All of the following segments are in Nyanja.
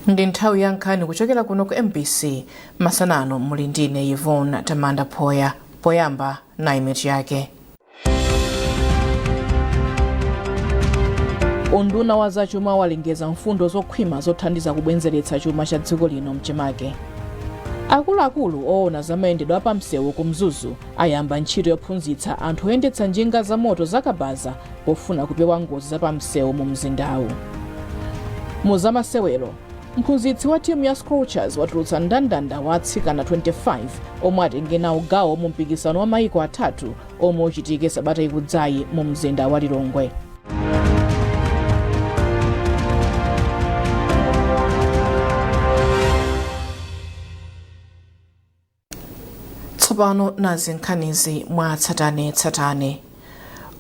Ndi nthawi ya nkhani kuchokera kuno ku MBC masanano muli ndine Yvonne Tamanda Poya. Poyamba na image yake. Unduna wa zachuma walengeza mfundo zokhwima zothandiza kubwenzeretsa chuma cha dziko lino mchimake. Akuluakulu oona zamayendedwe apamsewu ku Mzuzu ayamba ntchito yophunzitsa anthu oyendetsa njinga za moto zakabaza pofuna kupewa ngozi zapamsewu mu mzindawu. Mu zamasewero, mphunzitsi wa timu ya Scorchers watulutsa ndandanda wa atsikana 25 omwe atenge nawo gawo mu mpikisano wa mayiko atatu omwe uchitike sabata ikudzayi mu mzinda wa Lilongwe. Tsopano nazi nkhanizi mwa tsatane.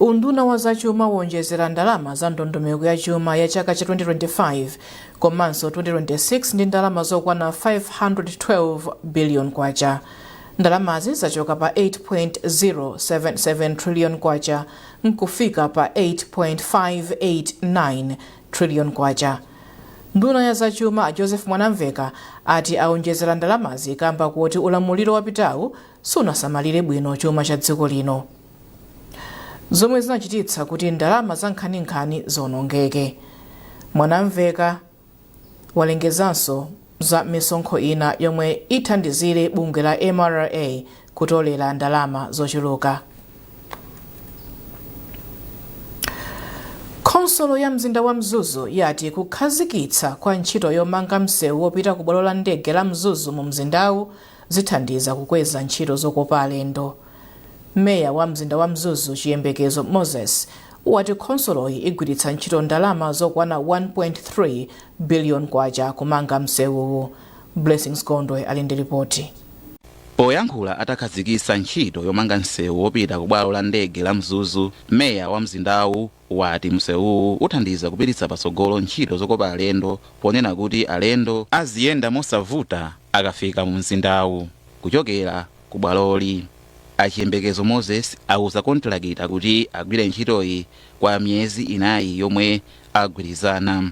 Unduna wa zachuma wonjezera ndalama za ndondomeko ya chuma ya chaka cha 2025 komanso 2026 ndi ndalama zokwana 512 billion kwacha. Ndalamazi zachoka pa 8.077 trillion kwacha nkufika pa 8.589 trillion kwacha. Nduna ya zachuma Joseph Mwanamveka ati aonjezera ndalamazi kamba kuti ulamuliro wapitawu sunasamalire bwino chuma cha dziko lino, zomwe zinachititsa kuti ndalama za nkhaninkhani zonongeke. Mwanamveka walengezanso za misonkho ina yomwe ithandizire bungwe la MRA kutolera ndalama zochuluka. Konsolo ya mzinda wa Mzuzu yati kukhazikitsa kwa ntchito yomanga msewu wopita ku bwalo la ndege la Mzuzu mu mzindawu zithandiza kukweza ntchito zokopa alendo. Meya wa mzinda wa Mzuzu Chiyembekezo Moses wati konsoloyi igwiritsa ntchito ndalama zokwana 1.3 billion kwacha kumanga msewuwu. Blessings Gondwe ali ndi ripoti. Poyankhula atakhazikitsa ntchito yomanga msewu wopita ku bwalo la ndege la Mzuzu, meya wa mzindawu wati msewuwu uthandiza kupititsa patsogolo ntchito zokopa alendo ponena kuti alendo aziyenda mosavuta akafika mu mzindawu kuchokera ku bwaloli. Achiyembekezo Moses auza kontrakita kuti agwire ntchitoyi kwa miyezi inayi yomwe agwirizana.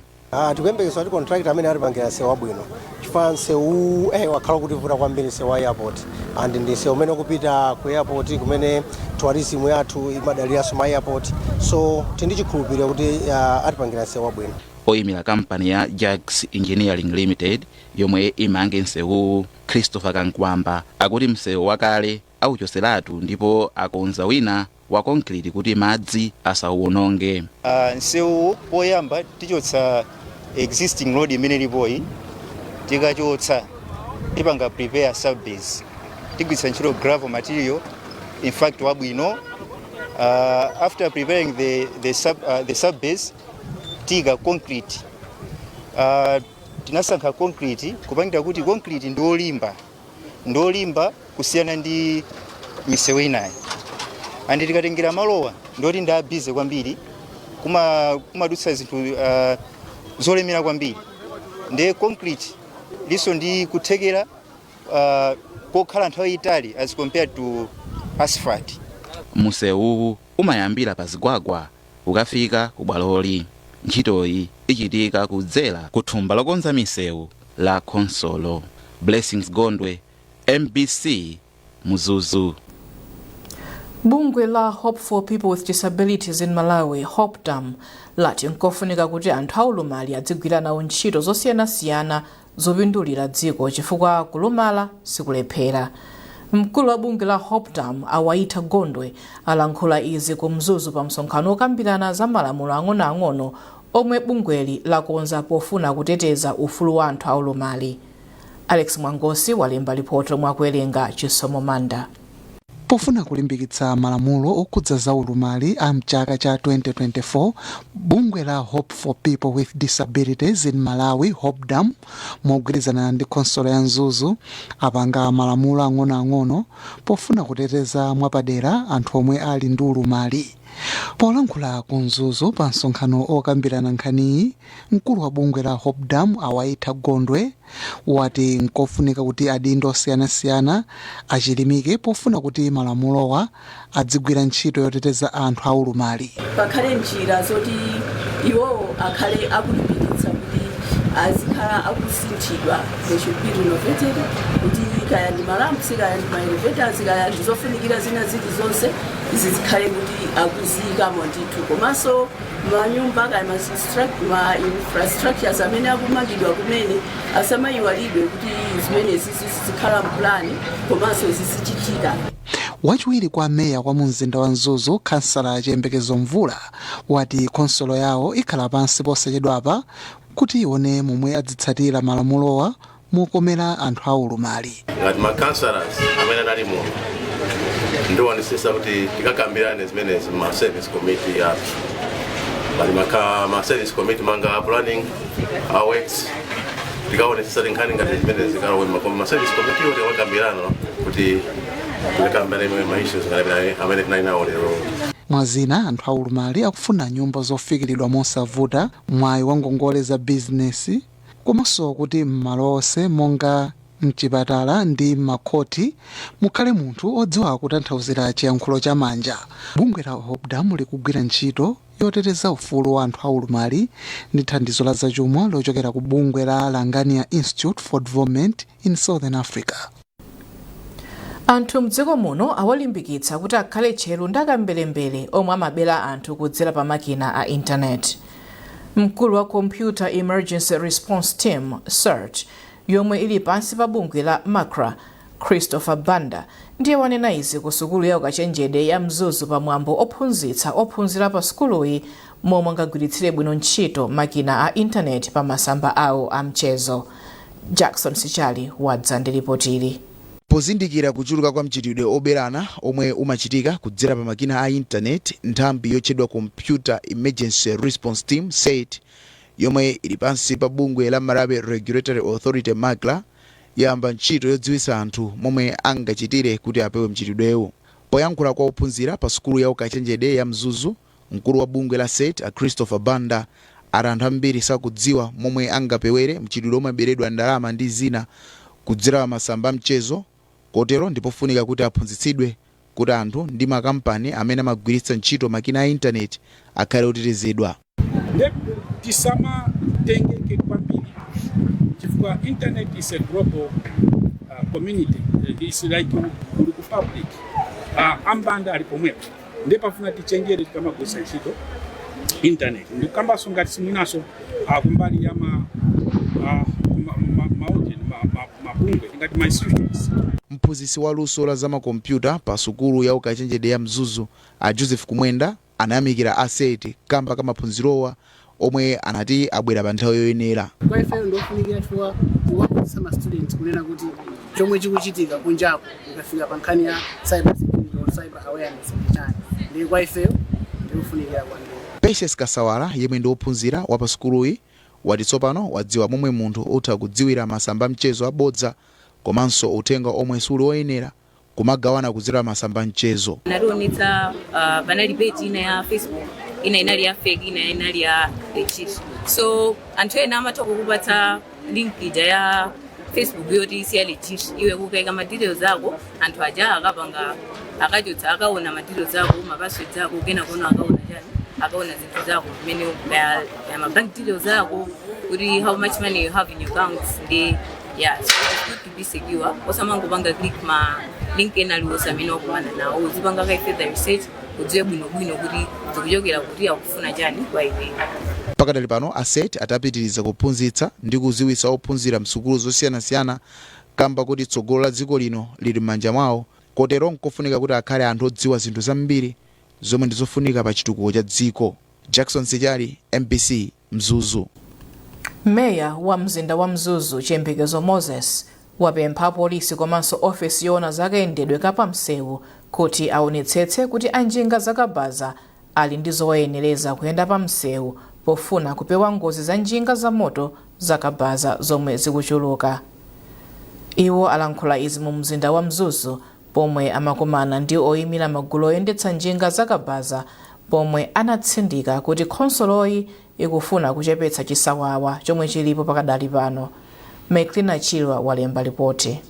Tikuyembekeza kuti kontrakita amene atipangira msewu wabwino chifukwa msewu wakhala kuti vuta kwambiri msewu wa airport and ndi msewu umene ukupita ku airport kumene tourism yathu imadaliranso ma airport, so tindi chikhulupiriro kuti atipangira msewu wabwino. Oyimira kampani ya Jags Engineering Limited yomwe imange msewu Christopher Kankwamba akuti msewu wakale auchoseratu ndipo akonza wina wa concrete kuti madzi asauwononge. Msewu poyamba tichotsa existing road imene lipoyi, tikachotsa tipanga prepare subbase, tigwiritsa ntchito gravel material in fact wabwino. After preparing the subbase tiga concrete. Tinasankha concrete kupangira kuti concrete ndolimba kusiyana ndi misewu inayi. Andi tikatengera malowa ndoti ndabize kwambiri kumadutsa zinthu zolemera kwambiri. Nde concrete liso ndi kuthekera kokhala nthawi itali as compared to asphalt. Msewu umayambira pa zigwagwa ukafika ku bwaloli. Ntchitoyi ichitika kudzera ku thumba lokonza misewu la Konsolo. Blessings Gondwe, MBC, Mzuzu. Bungwe la Hope for People with Disabilities in Malawi, HOPDAM, lati nkofunika kuti anthu aulumali adzigwira nawo ntchito zosiyanasiyana zopindulira dziko chifukwa kulumala sikulephera. Mkulu wa bungwe la HOPDAM Awaita Gondwe alankhula izi ku Mzuzu pa msonkhano okambirana za malamulo ang'onoang'ono omwe bungweli lakonza pofuna kuteteza ufulu wa anthu aulumali. Alex Mwangosi walemba ripoti omwe akuwerenga Chisomo Manda. Pofuna kulimbikitsa malamulo okudza za ulumali a mchaka cha 2024, bungwe la Hope for People with Disabilities in Malawi, HOPDAM, mogwirizana ndi Konsolo ya Mzuzu, apanga malamulo ang'onoang'ono pofuna kuteteza mwapadera anthu omwe ali ndi ulumali. Polankhula ku Mzuzu pa msonkhano okambirana nkhaniyi, mkulu wa bungwe la HOPDAM Awaita Gondwe wati nkofunika kuti adindo osiyanasiyana achilimike pofuna kuti malamulowa adzigwira ntchito yoteteza anthu aulumali. Pakhale njira zoti iwo akhale akulimbikitsa kuti azikhala akusinthidwa. They should be renovated kuti kaya ndi malamps kaya ndi elevators kaya ndizofunikira zina zonse izi zikhale kuti akuziyikamo ndithu komanso manyumba kaya ma infrastructures amene akumangidwa kumene asamayiwalidwe kuti zimene zizikhala mpulani komanso zizichitika. Wachiwiri kwa meya wa mumzinda wa Mzuzu, kansala Chiyembekezo Mvula, wati konsolo yawo ikhala pansi posachedwapa kuti ione momwe adzitsatira malamulowa mokomera anthu aulumali. Ngati makansalas amene anali muno ndiwonesesa kuti tikakambirane zimenezi ma service committee yathu. Bali ma service committee manga planning works tikaonesesa tinkhani ngati zimenezi zikalowe ma service committee yote wakambirana kuti tikambirane ma issues amene tinalinawo lero. Mwazina anthu aulumali akufuna nyumba zofikiridwa mosavuta, mwayi wa ngongole za bizinesi, komanso kuti m'malo onse monga mchipatala ndi makhoti mukhale munthu odziwa kutanthauzira chiyankhulo cha manja. Bungwe la HOPDAM likugwira ntchito yoteteza ufulu wa anthu aulumali ndi thandizo la zachuma lochokera ku bungwe la Langania Institute for Development in Southern Africa. Anthu mdziko muno awalimbikitsa kuti akhale tcheru ndi akambelembele omwe amabera anthu kudzera pa makina a intaneti. Mkulu wa Computer Emergency Response Team CERT yomwe ili pansi pa bungwe la MACRA, Christopher Banda, ndiye wanena izi ku sukulu ya ukachenjede ya Mzuzu pa mwambo ophunzitsa ophunzira pa sukuluyi momwe angagwiritsire bwino ntchito makina a intaneti pa masamba awo a mchezo. Jackson Sichali wadza ndi ripoti ili. Pozindikira kuchuluka kwa mchitidwe oberana omwe umachitika kudzera pa makina a intaneti, nthambi yotchedwa Computer Emergency Response Team CERT yomwe ili pansi pa bungwe la Malawi Regulatory Authority MACRA yamba ntchito yodziwitsa anthu momwe angachitire kuti apewe mchitidwewo. Poyankhula kwa ophunzira pa sukulu ya ukachenjede ya Mzuzu, mkulu wa bungwe la CERT Christopher Banda ati anthu ambiri sakudziwa momwe angapewere mchitidwe omwe aberedwa ndalama ndi zina kudzera masamba mchezo. Kotero ndipofunika kuti aphunzitsidwe kuti anthu ndi makampani amene amagwiritsa ntchito makina a intaneti akhale otetezedwa. Tisama tengeke kwambiri chifukwa internet is a global community. It's like uli ku public ambanda ali pomwepo ndepafuna tichenjere tikamagwiritsa ntchito internet ndikambaso ngati simwinaso kumbali ya mabungwe ngati ma institutions. Mphunzitsi wa luso la zamakompyuta pa sukulu ya ukachenjede ya Mzuzu a Joseph Kumwenda anayamikira a CERT kamba kamaphunzirowa omwe anati abwera pa nthawi yoyenera. Kwa ife ndofunikira chifukwa kuwaphunzitsa ma students kunena kuti chomwe chikuchitika kunjaku ukafika pa nkhani ya cyber security or cyber awareness chani ndi kwa ife ndikufunikira kwambiri. Patience Kasawala yemwe ndi ophunzira wa pa sukuluyi wati tsopano wadziwa momwe munthu utha kudziwira masamba mchezo abodza komanso uthenga omwe suli oyenera kumagawana kudzera masamba mchezo. Nalionetsa banali page ina ya Facebook, ina inali ya fake, ina inali ya legit. So anthu ena amatha kukupatsa link ya Facebook yoti si ya legit, iwe kukaika ma details zako anthu aja akapanga akachotsa akaona ma details zako ma password zako kena kono akaona chani akaona zinthu zako zimene ya ma bank details zako kuti how much money you have in your accounts ndi yeah, so it's good to be secure. Osamango banga click ma link ena liwosa amene wakumana nawo uzipanga kai further research udziwe bwino kuti zikuchokera kuti akufuna chani kwa iwe. Pakadali pano a CERT atapitiriza kuphunzitsa ndi kuziwitsa ophunzira msukulu zosiyanasiyana kamba kuti tsogolo la dziko lino lili m'manja mwawo. Kotero nkofunika kuti akhale anthu odziwa zinthu zambiri zomwe ndizofunika pa chitukuko cha dziko. Jackson Sichali, MBC, Mzuzu. Meya wa mzinda wa Mzuzu Chiyembekezo Moses wapempha polisi komanso ofesi yoona zakayendedwe kapamsewu kuti aonetsetse kuti anjinga zakabaza ali ndi zowayenereza kuyenda pamsewu pofuna kupewa ngozi za njinga za moto zakabaza zomwe zikuchuluka. Iwo alankhula izi mu mzinda wa Mzuzu pomwe amakumana ndi oyimira magulu oyendetsa njinga zakabaza pomwe anatsindika kuti khonsoloyi ikufuna kuchepetsa chisawawa chomwe chilipo pakadali pano. Meklina Chilwa walemba ripoti.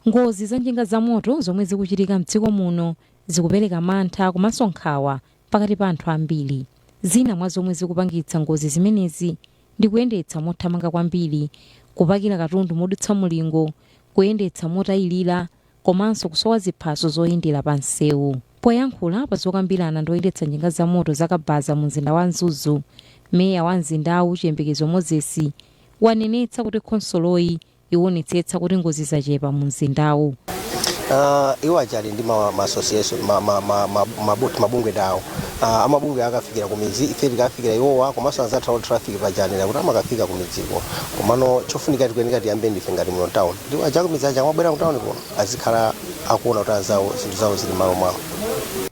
Ngozi za njinga za moto zomwe zikuchitika mdziko muno zikupereka mantha komanso nkhawa pakati pa anthu ambiri. Zina mwa zomwe zikupangitsa ngozi zimenezi ndi kuyendetsa mothamanga kwambiri, kupakira katundu modutsa mulingo, kuyendetsa motayilira, komanso kusowa ziphaso zoyendera pa msewu. Poyankhula pa zokambirana ndi oyendetsa njinga za moto zakabaza mu mzinda wa Mzuzu, meya wa mzindawu Chiyembekezo Moses wanenetsa kuti khonsoloyi iwonetsetsa kuti ngozi zachepa mu mzindawu. Iwo achali ndi ma-association mabungwe dawo amabungwe akafikira ku midzi, ife tikafikira iwowa komanso anzathu traffic pajanira kuti amakafika ku midziko, komano chofunika tikuyeneka tiyambe ndife ngati mu town ndipo aja ku midzi aja amabwera ku town kuno azikhala akuona kuti anzawo zinthu zawo zili malo mwawo.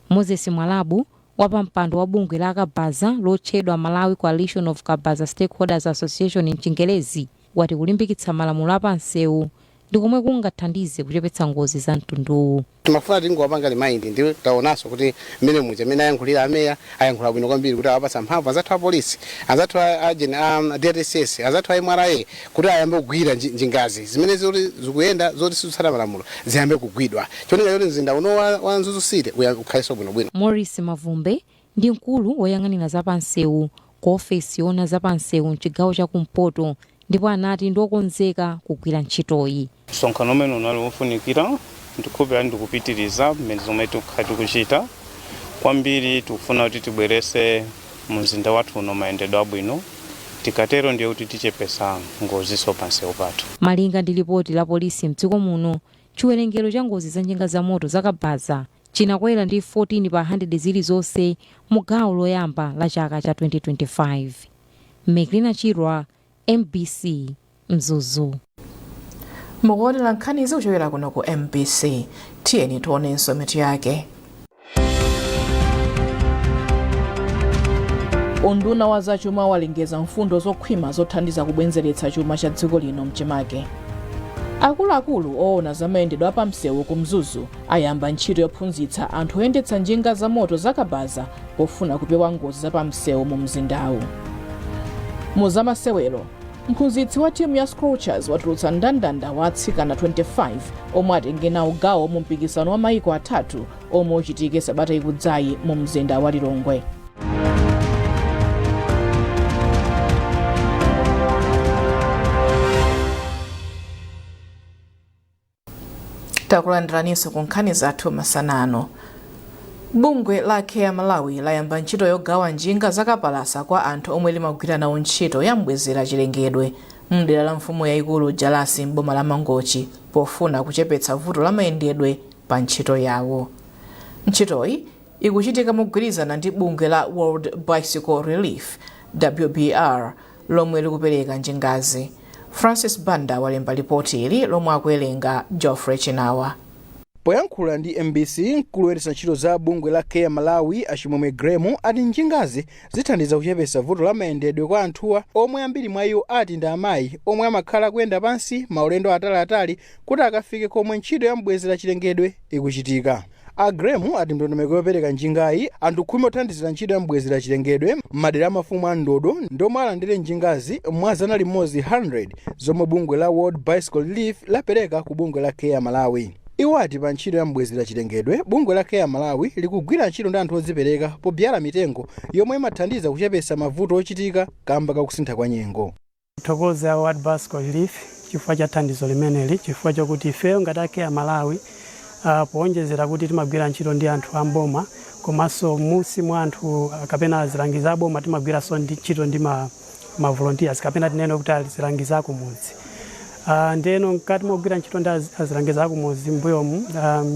Moses Mwalabu wapa mpando wa bungwe la Kabaza lotchedwa Malawi Coalition of Kabaza Stakeholders Association mchingelezi wati kulimbikitsa malamulo apansewu ndi komwe kungathandize kuchepetsa ngozi za mtunduwu. Timafuna tingowapanga remind ndi taonanso kuti mmene muja amene ayankhulira ameya ayankhula bwino kwambiri kuti awapatsa mphamvu anzathu a polisi, anzathu a DSS, anzathu a MRA kuti ayambe kugwira njingazi zimene zikuyenda zoti sikutsata malamulo ziyambe kugwidwa. Choneka choti mzinda uno wa Mzuzu City ukhaleso bwinobwino. Morris Mavumbe ndi mkulu woyang'anira zapansewu ku ofesi yona zapansewu mchigawo chakumpoto, ndipo anati ndokonzeka kugwira ntchitoyi. Msonkhano umene unali wofunikira ndikupira ndikupitiriza mmene zomwe tikuchita kwambiri. Tikufuna kuti tibwerese mu mzinda wathu uno mayendedwe abwino, tikatero ndiye kuti tichepesa ngoziso pansewu pathu. Malinga ndi ripoti la polisi mdziko muno, chiwerengero cha ngozi za njinga za moto zakabaza chinakwera ndi 14 pa 100 zilizonse mu gawo loyamba la chaka cha 2025. Meglina Chirwa, MBC Mzuzu. Mukuonera nkhani zikuchokera kuno ku MBC. Tiyeni tionenso mitu yake. Unduna wa zachuma walengeza mfundo zokhwima zothandiza kubwenzeretsa chuma cha dziko lino mchimake. Akuluakulu oona zamayendedwe apamsewu ku Mzuzu ayamba ntchito yophunzitsa anthu oyendetsa njinga za moto zakabaza pofuna kupewa ngozi zapamsewu mu mzindawu. Muzamasewero, mphunzitsi wa timu ya Scorchers watulutsa ndandanda wa atsikana 25 omwe atenge nawo gawo mu mpikisano wa maiko atatu omwe uchitike sabata ikudzayi mu mzinda wa Lilongwe. Takulandiraniso ku nkhani zathu masanano. Bungwe la Care Malawi layamba ntchito yogawa njinga zakapalasa kwa anthu omwe limagwira nawo ntchito ya mbwezera chilengedwe mdera la mfumu yayikulu Jalasi m'boma la Mangochi pofuna kuchepetsa vuto la mayendedwe pa ntchito yawo. Ntchitoyi ikuchitika mogwirizana ndi bungwe la World Bicycle Relief WBR lomwe likupereka njingazi. Francis Banda walemba ripoti ili lomwe akuwerenga Geoffrey Chinawa. Poyankhula ndi MBC, mkulu woyendetsa ntchito za bungwe la Care Malawi Achimwemwe Gremu ati njingazi zithandiza kuchepetsa vuto la mayendedwe kwa anthuwa omwe ambiri mwa iwo ati ndi amayi omwe amakhala kuyenda pansi maulendo ataliatali kuti akafike komwe ntchito ya mbwezera chilengedwe ikuchitika. Gremu ati ndondomeko yopereka njingayi anthu khumi othandizira ntchito ya mbwezera chilengedwe m'madera amafumu a Ndodo ndomwe alandire njingazi mwa 100 zomwe bungwe la World Bicycle Relief lapereka ku bungwe la Care Malawi. Iwo ati pa ntchito ya mbwezera chilengedwe bungwe la Care Malawi likugwira ntchito ndi anthu odzipereka pobyala mitengo yomwe imathandiza kuchepetsa mavuto ochitika kamba kakusintha kwa nyengo. Tithokoza World Bicycle Relief chifukwa cha thandizo limeneli, chifukwa chakuti ifeyo ngati Care Malawi poonjezera kuti timagwira ntchito ndi anthu amboma komanso musi mwa anthu kapena azilangiza aboma timagwiranso ntchito ndi ma volunteers kapena tinene kuti azilangiza akumudzi. Ndeno nkati mogwira ntchito ndi azilangiza akumudzi mbuyomu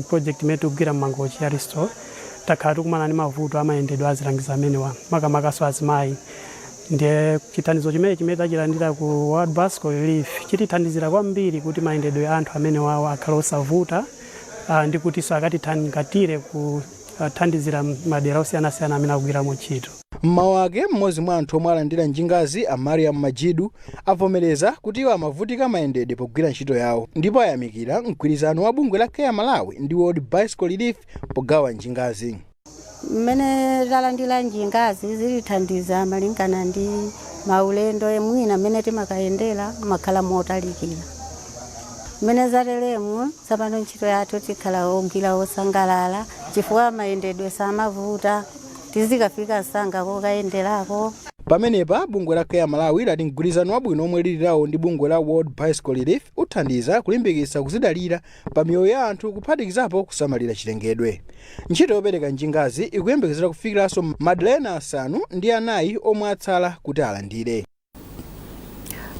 project imene tikugwira m'Mangochi ya Restore takhala tikumana ndi mavuto amayendedwe azilangiza amenewa makamakaso azimayi. Ndiye chithandizo chimene tachilandira ku World Bicycle Relief chitithandizira kwambiri kuti mayendedwe anthu amenewa akhale osavuta ndi kuti akatithangatire kuthandizira madera osiyanasiyana amene akugwiramo ntchito. Mmawu ake mmodzi mwa anthu omwe alandira njingazi Mariam Majidu avomereza kuti iwo amavutika mayendedwe pogwira ntchito yawo ndipo ayamikira mgwirizano wa bungwe la Care Malawi ndi World Bicycle Relief pogawa njingazi. Mmene talandira njingazi zilithandiza malingana ndi maulendo mwina mmene timakayendera makhala motalikira. Mmene zatelemu tsopano ntchito yathu tikhala ogwira osangalala chifukwa mayendedwe samavuta tizikafika sanga kokayenderako. pamenepa bungwe la Care Malawi lati mgwirizano wabwino omwe lili nawo ndi bungwe la World Bicycle Relief uthandiza kulimbikitsa kuzidalira pa miyoyo ya anthu kuphatikizapo kusamalira chilengedwe. Ntchito yopereka njingazi ikuyembekezera kufikiranso Madalena asanu ndi anayi omwe atsala kuti alandire.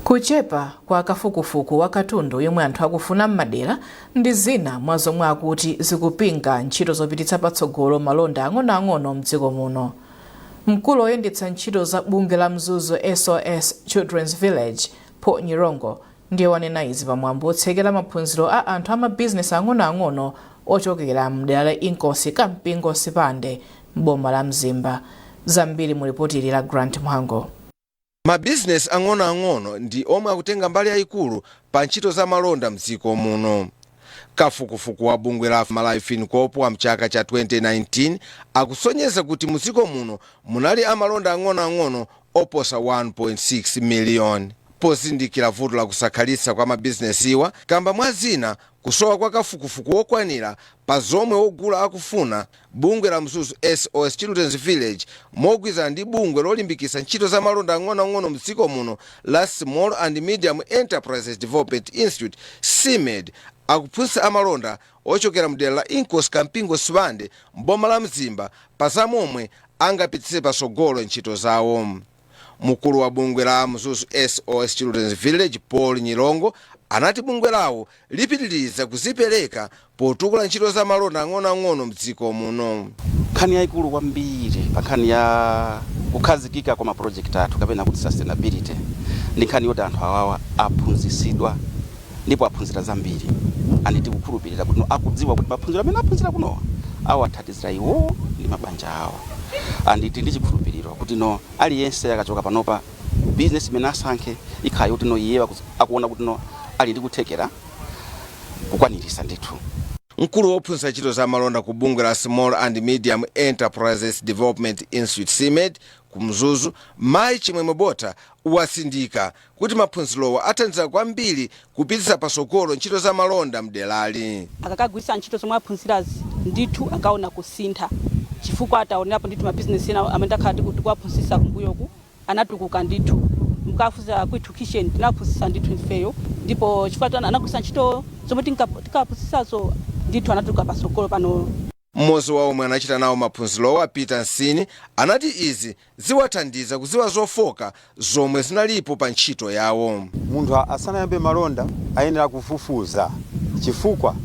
Kuchepa kwa kafukufuku wa katundu yomwe anthu akufuna m'madera ndi zina mwa zomwe akuti zikupinga ntchito zopititsa patsogolo malonda ang'onoang'ono m'dziko muno. Mkulu oyendetsa ntchito za bungwe la Mzuzu SOS Children's Village Paul Nyirongo ndiye wanena izi pamwambo otsekera maphunziro a anthu amabizinesi ang'onoang'ono ochokera m'dera la Inkosi kampingo Sipande m'boma la Mzimba. Zambiri mu ripoti la Grant Mhango. Mabizinesi ang'onoang'ono ndi omwe akutenga mbali yayikulu pa ntchito za malonda m'dziko muno. Kafukufuku wa bungwe la Malawi Fincorp wa mchaka cha 2019 akusonyeza kuti muziko muno munali amalonda ang'onoang'ono oposa 1.6 miliyoni. Pozindikira vuto la kusakhalitsa kwa mabizinesiwa kamba mwa zina kusowa kwa kafukufuku wokwanira pa zomwe ogula akufuna, bungwe la Mzuzu SOS Children's Village mogwirizana ndi bungwe lolimbikitsa ntchito za malonda ang'onoang'ono m'dziko muno la Small and Medium Enterprises Development Institute CMED akuphunzitsa amalonda ochokera mdera la Inkosi kampingo Sipande m'boma la Mzimba pa zamomwe angapititse patsogolo ntchito zawo. Mkulu wa bungwe la Mzuzu SOS Children's Village Paul Nyirongo anati bungwe lawo lipitiriza kuzipereka potukula ntchito za malonda ang'onoang'ono m'dziko muno. Nkhani yayikulu kwambiri pa nkhani ya kukhazikika kwa maprojekti athu kapena kuti sustainability ndi nkhani yoti anthu awawa aphunzitsidwa ndipo aphunzira zambiri aniti kukhulupirira kuti akudziwa kuti maphunziro amene aphunzira kunowa awathandizira iwo ndi mabanja awo. Anditi ndi chikhulupiriro kuti no aliyense akachoka panopa business imene asankhe ikhala yoti no iye akuona kuti no ali ndi kuthekera kukwanirisa ndithu. Mkulu wophunzitsa ntchito za malonda ku bungwe la Small and Medium Enterprises Development Institute CMED ku Mzuzu Mayi Chimwemwe Bota wasindika kuti maphunzirowa athandiza kwambiri kupititsa patsogolo ntchito za malonda mderali. Akakagwiritsa ntchito zomwe aphunzirazi ndithu akaona kusintha chifukwa ataonapo ndithu mabizinesi ena amene akhala kuti kuwaphunzitsa kumbuyoku anatukuka ndithu. Mukafuza ku education tinaphunzitsa ndithu ifeyo ndipo chifukwa anagwiritsa ntchito zomwe tikaphunzitsazo ndithu anatukuka patsogolo pano. Mmodzi wa omwe anachita nawo maphunzirowa Peter Nsini anati izi ziwathandiza kuziwa zofoka zomwe zinalipo pa ntchito yawo. Munthu asanayambe malonda ayenera kufufuza chifukwa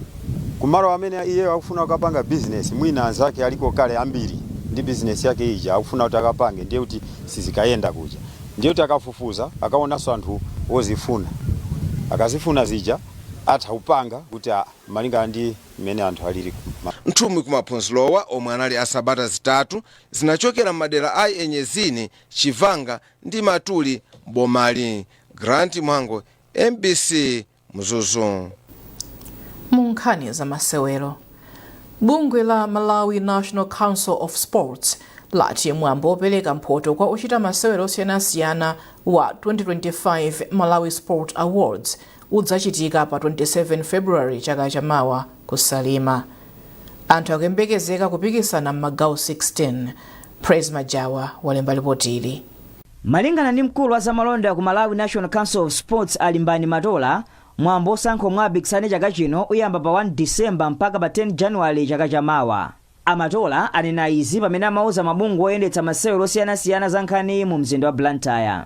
kumalo amene iye akufuna kupanga business mwina anzake aliko kale ambiri ndi business yake ija akufuna kuti akapange ndiye kuti sizikayenda kuja ndiye kuti akafufuza akaonanso anthu ozifuna akazifuna zija athawupanga kuti malinga ndi mmene anthu alili. Nthumwi kumaphunzirowa omwe anali asabata zitatu zinachokera m'madera a Enyezini, Chivanga ndi Matuli Bomali. Grant Mhango, MBC Mzuzu. Munkhani za masewero. Bungwe la Malawi National Council of Sports lati mwambo opereka mphoto kwa ochita masewero osiyanasiyana wa 2025 Malawi Sport Awards udzachitika pa 27 February chaka chamawa ku Salima. Anthu akuyembekezeka kupikisana m'magawo 16. Praise Majawa walemba ripoti ili. Malingana ndi mkulu wa zamalonda ku Malawi National Council of Sports Alimbani Matola, mwambo osankho mwa apikisane chaka chino uyamba pa 1 December mpaka pa 10 January chaka chamawa. Amatola anena izi pamene amauza mabungwe oyendetsa masewero osiyanasiyana za nkhani mu mzinda wa Blantyre.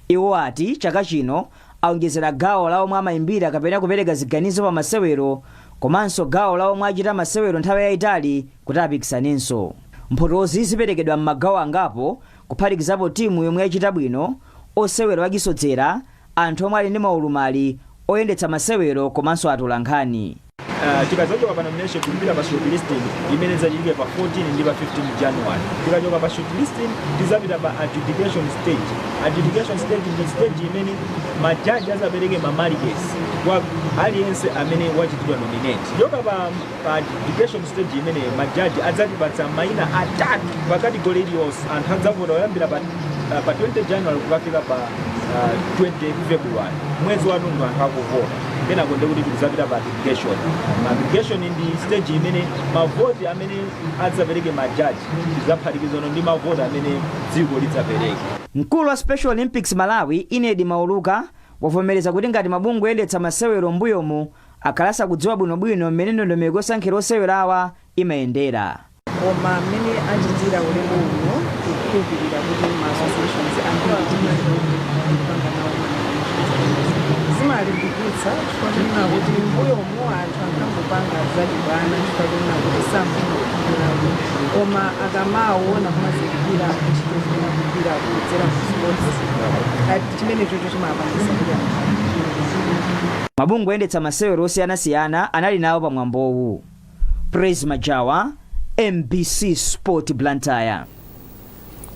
Iwo ati chaka chino aonjezera gawo la omwe amayimbira kapena kupereka ziganizo pa masewero komanso gawo la omwe achita masewero nthawi yayitali kuti apikisanenso. Mphotozi ziperekedwa m'magawo angapo kuphatikizapo timu yomwe yachita bwino, osewera wachisodzera, anthu omwe ali ndi maulumali oyendetsa masewero komanso atolankhani. Tikachoka pa nomination kumbira pa shortlisting imene zachitika pa 14 ndi pa 15 January. Tikachoka pa shortlisting tizapita pa adjudication stage. Adjudication stage ndi stage imene majaji azapereke mamarks kwa aliyense amene wachitidwa nominate. Tikachoka pa adjudication stage imene majaji adzatipatsa maina atatu pa category iliyonse. Anthu adzavota oyambira pa 20 January kukafika pa 20 February. Mwezi wa nundu anthu akuvota. Kena konde kuti tizapita pa application. Application ndi stage imene mavoti amene adzapereke majaji tizaphatikizono ndi mavoti amene dziko lidzapereke. mkulu wa Special Olympics Malawi Inedi Mauluka wavomereza kuti ngati mabungwe oyendetsa masewero mbuyomu akhalasa kudziwa bwinobwino mmene ndondomeko yosankhira osewerawa imayendera. Koma mmene achitira ulemu uno kukhulupirira kuti ma associations ambiri zimalimbikitsa chifukwa kuti mbuyomu anthu ankangopanga zachibwana chifukwa kuti samfunakulawo koma akamaona kumazikira ntchito zimakupira kudzera ku sports chimene chocho chimapangisa kuti mabungwe oyendetsa masewero osiyanasiyana anali nawo pamwambowu. Praise Majawa, MBC Sport Blantyre.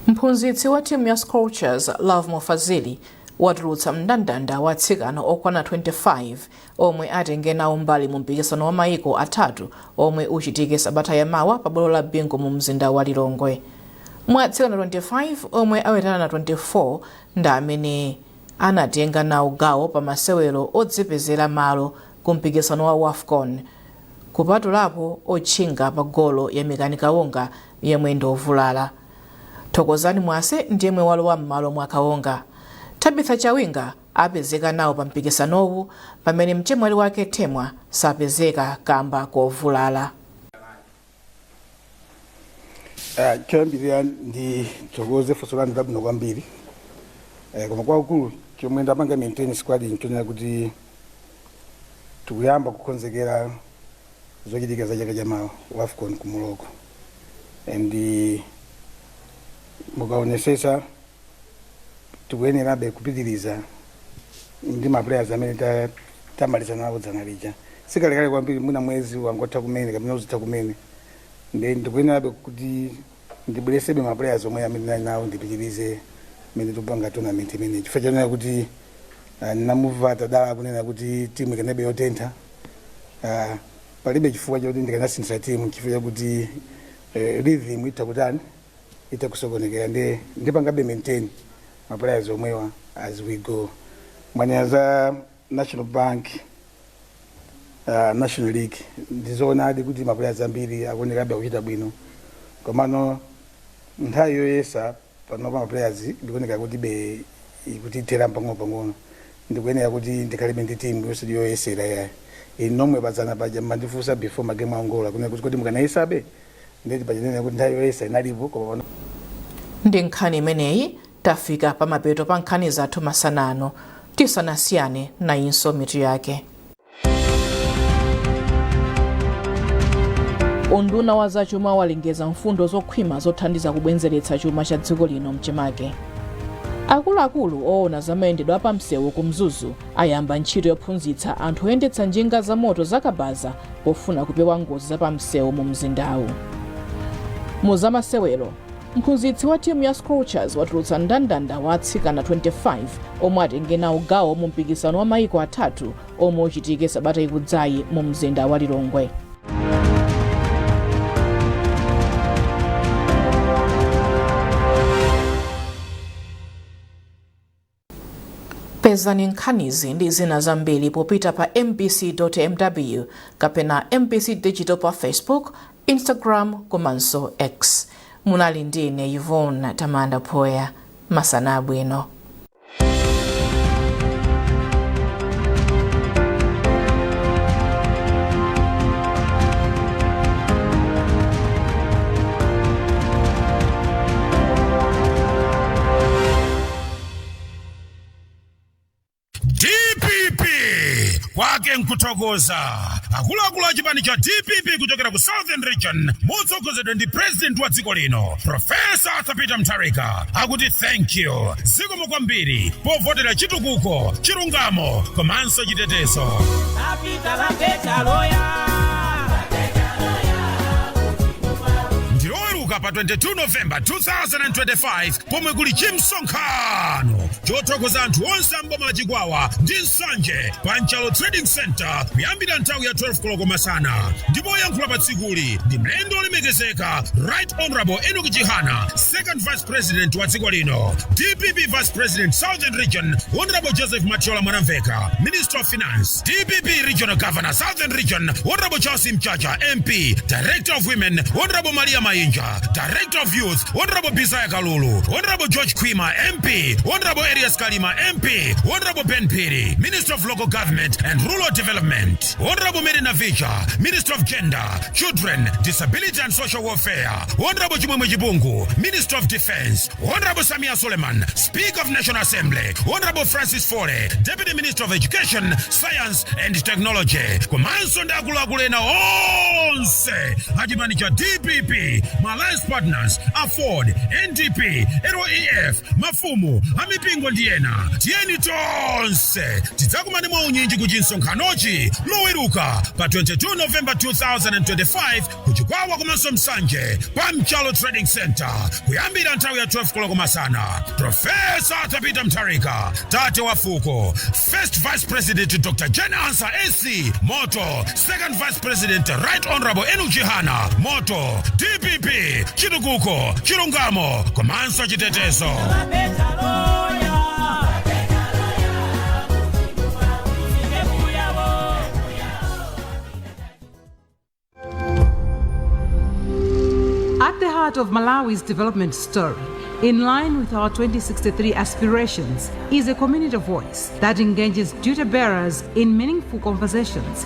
Mphunzitsi wa timu ya Scorchers Love Mofazili watulutsa mndandanda wa atsikana okwana 25 omwe atenge nawo mbali mu mpikisano wa maiko atatu omwe uchitike sabata yamawa pa bwalo la bingo mu mzinda wa Lilongwe. Mwa atsikana 25 omwe awetana na 24 ndi amene anatenga nawo gawo pa masewero odzipezera malo ku mpikisano wa WAFCON, kupatulapo otchinga pa golo ya Mikani Kaonga yemwe ndi ovulala. Thokozani Mwase ndiyemwe walowa m'malo mwa Kaonga. Tabitha Chawinga apezeka nawo pa mpikisanowu pamene mchemwali wake Temwa sapezeka kamba kovulala. Choyambirira ndi thokoze fosolani labwino kwambiri. Koma kwaukulu chomwe ndapanga maintain squad nchonera kuti tikuyamba kukonzekera zochitika za chaka chamawa WAFCON ku Morocco. And mukaonesesa tikuyenerabe kupitiriza ndi maplayers amene tamaliza nawo dzana lija. Sikalekale kwambiri mwina mwezi wangotha kumene kapena uzitha kumene. Ndikuyenerabe kuti ndibweresebe maplayers omwe amene nali nawo ndipitirize mene tupanga tournament imene. Chifukwa chanena kuti namuvata dala kunena kuti timu ikanebe yotentha. Palibe chifukwa chakuti ndikanasintha timu chifukwa chakuti rhythm itakutani itakusokonekera ndipangabe maintain my players omwewa as we go. Mwanyaza National Bank National League ndizoonadi kuti my players ambiri akuonekabe akuchita bwino. Komano nthawi yoyesa panopa my players ndikuoneka kuti be kuti tera pang'ono ndikuyenera kuti ndikhalibe ndi timu yonse yoyesera yayi. Inomwe padzana paja mandifunsa before magame angola kunena kuti mukanayesabe ndeti pajanena kuti nthawi yoyesa inalipo koma ndi nkhani imeneyi tafika pa mapeto pa nkhani zathu masanano. Tisanasiyane na inso mitu yake. Unduna wa zachuma walengeza mfundo zokhwima zothandiza kubwenzeretsa chuma cha dziko lino mchimake. Akuluakulu oona zamayendedwe apamsewu ku Mzuzu ayamba ntchito yophunzitsa anthu oyendetsa njinga za moto zakabaza pofuna kupewa ngozi zapamsewu mu mzindawu. Mu zamasewero, mphunzitsi wa timu ya Scorchers watulutsa mndandanda wa atsikana 25 omwe atenge nawo gawo mu mpikisano wa maiko atatu omwe uchitike sabata ikudzayi mu mzinda wa Lilongwe. Pezani nkhanizi ndi zina zambiri popita pa mbc.mw kapena MBC Digital pa Facebook, Instagram komanso X. Munali ndine Yvonne Tamanda Poya. Masana abwino. Kwake nkuthokoza akuluakulu achipani cha DPP kuchokera ku Southern Region motsogozedwa ndi president wa dziko lino Professor Arthur Peter Mutharika akuti thank you zikomo kwambiri povotera chitukuko, chilungamo komanso chitetezo. Ndiloweruka pa 22 November 2025 pomwe kuli chimsonkhano chothokoza anthu onse amboma la Chikwawa ndi Nsanje pa Nchalo Trading Center kuyambira nthawi ya 12 koloko masana. Ndipo yankhula pa tsikuli ndi mlendo olemekezeka Right Honorable Enoch Chihana, Second Vice President wa dziko lino, DPP Vice President Southern Region Honorable Joseph Matiola Mwanamveka, Minister of Finance, DPP Regional Governor Southern Region Honorable Charles Mchacha MP, Director of Women Honorable Maria Mainja, Director of Youth, Honorable Bisaya Kalulu, Honorable George Kwima, MP, Honorable Arias Kalima, MP, Honorable Ben Piri, Minister of Local Government and Rural Development, Honorable Medina Vija, Minister of Gender, Children, Disability and Social Welfare, Honorable Chimwemwe Chibungu, Minister of Defense, Honorable Samia Suleiman, Speaker of National Assembly, Honorable Francis Fore, Deputy Minister of Education, Science and Technology, Komanso Ndakulakulena onse, Hajimanicha DPP, my alliance partners, Afford, NDP, ROEF, Mafumu, Amipingo Ndiena, Tieni Tonse, Titakumani Maunyinji kujinsonkhanochi, Loweruka, pa 22 November 2025, kuchikwawa kumaso msanje, Pamchalo Trading Center, kuyambira nthawi ya 12 koloko masana. Professor Tabita Mtarika, Tate Wafuko, First Vice President Dr. Jen Ansa AC, Moto, Second Vice President Right Honorable Enoch Chihana, Moto, DPP, Chitukuko, Chilungamo, Komanso Chitetezo. At the heart of Malawi's development story, in line with our 2063 aspirations, is a community voice that engages duty bearers in meaningful conversations